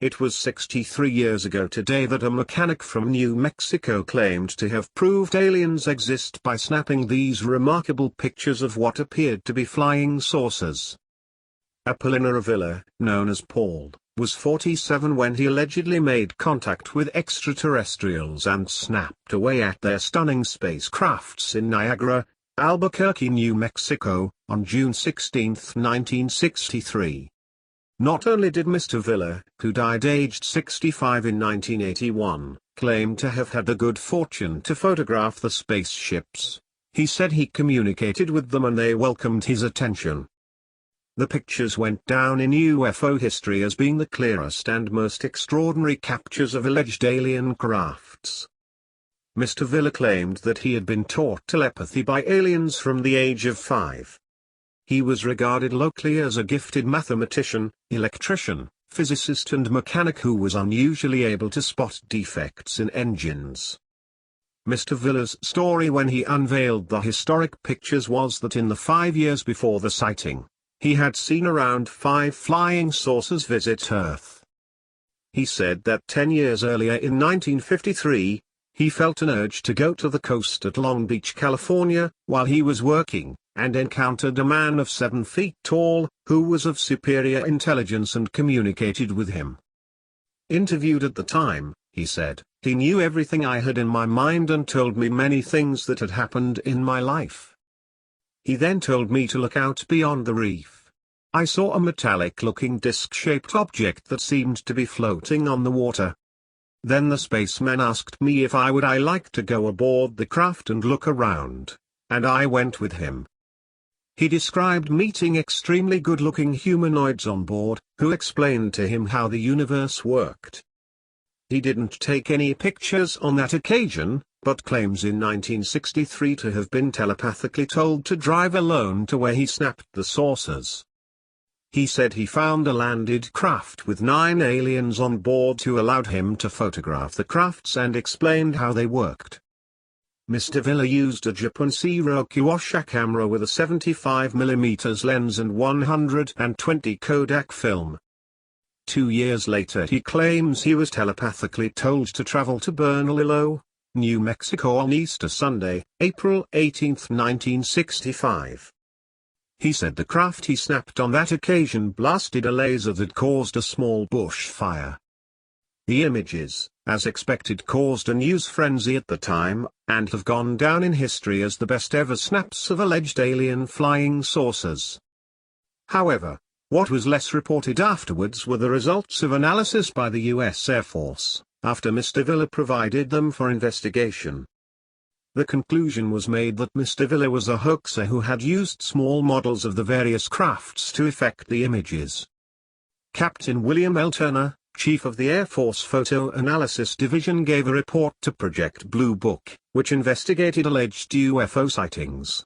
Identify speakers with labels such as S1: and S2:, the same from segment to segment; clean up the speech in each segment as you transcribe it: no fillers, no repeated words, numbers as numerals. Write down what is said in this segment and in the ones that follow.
S1: It was 63 years ago today that a mechanic from New Mexico claimed to have proved aliens exist by snapping these remarkable pictures of what appeared to be flying saucers. Apollinaire Avila, known as Paul, was 47 when he allegedly made contact with extraterrestrials and snapped away at their stunning spacecrafts in Niagara, Albuquerque, New Mexico, on June 16, 1963. Not only did Mr. Avila, who died aged 65 in 1981, claim to have had the good fortune to photograph the spaceships, he said he communicated with them and they welcomed his attention. The pictures went down in UFO history as being the clearest and most extraordinary captures of alleged alien crafts. Mr. Avila claimed that he had been taught telepathy by aliens from the age of 5. He was regarded locally as a gifted mathematician, electrician, physicist and mechanic who was unusually able to spot defects in engines. Mr. Avila's story when he unveiled the historic pictures was that in the 5 years before the sighting, he had seen around 5 flying saucers visit Earth. He said that 10 years earlier in 1953, he felt an urge to go to the coast at Long Beach, California, while he was working, and encountered a man of 7 feet tall, who was of superior intelligence and communicated with him. Interviewed at the time, he said, he knew everything I had in my mind and told me many things that had happened in my life. He then told me to look out beyond the reef. I saw a metallic-looking disc-shaped object that seemed to be floating on the water. Then the spaceman asked me if I would like to go aboard the craft and look around, and I went with him. He described meeting extremely good-looking humanoids on board, who explained to him how the universe worked. He didn't take any pictures on that occasion, but claims in 1963 to have been telepathically told to drive alone to where he snapped the saucers. He said he found a landed craft with 9 aliens on board who allowed him to photograph the crafts and explained how they worked. Mr. Avila used a Japanese Rokiwasha camera with a 75mm lens and 120 Kodak film. 2 years later he claims he was telepathically told to travel to Bernalillo, New Mexico on Easter Sunday, April 18, 1965. He said the craft he snapped on that occasion blasted a laser that caused a small bush fire. The images, as expected, caused a news frenzy at the time, and have gone down in history as the best ever snaps of alleged alien flying saucers. However, what was less reported afterwards were the results of analysis by the U.S. Air Force, after Mr. Avila provided them for investigation. The conclusion was made that Mr. Avila was a hoaxer who had used small models of the various crafts to effect the images. Captain William L. Turner, Chief of the Air Force Photo Analysis Division, gave a report to Project Blue Book, which investigated alleged UFO sightings.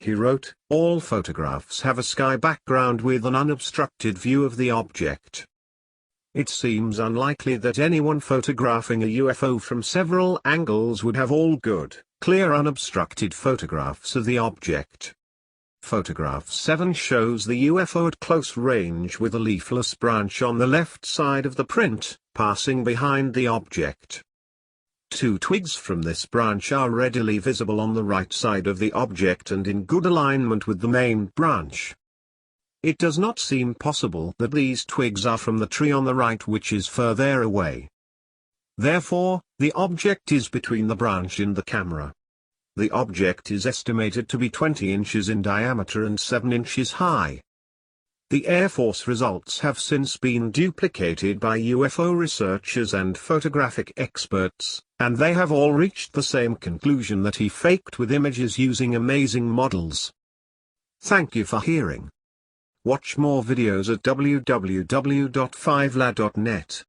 S1: He wrote, "All photographs have a sky background with an unobstructed view of the object. It seems unlikely that anyone photographing a UFO from several angles would have all good, clear unobstructed photographs of the object." Photograph 7 shows the UFO at close range with a leafless branch on the left side of the print, passing behind the object. 2 twigs from this branch are readily visible on the right side of the object and in good alignment with the main branch. It does not seem possible that these twigs are from the tree on the right, which is further away. Therefore, the object is between the branch and the camera. The object is estimated to be 20 inches in diameter and 7 inches high. The Air Force results have since been duplicated by UFO researchers and photographic experts, and they have all reached the same conclusion that he faked with images using amazing models. Thank you for hearing. Watch more videos at www.5la.net.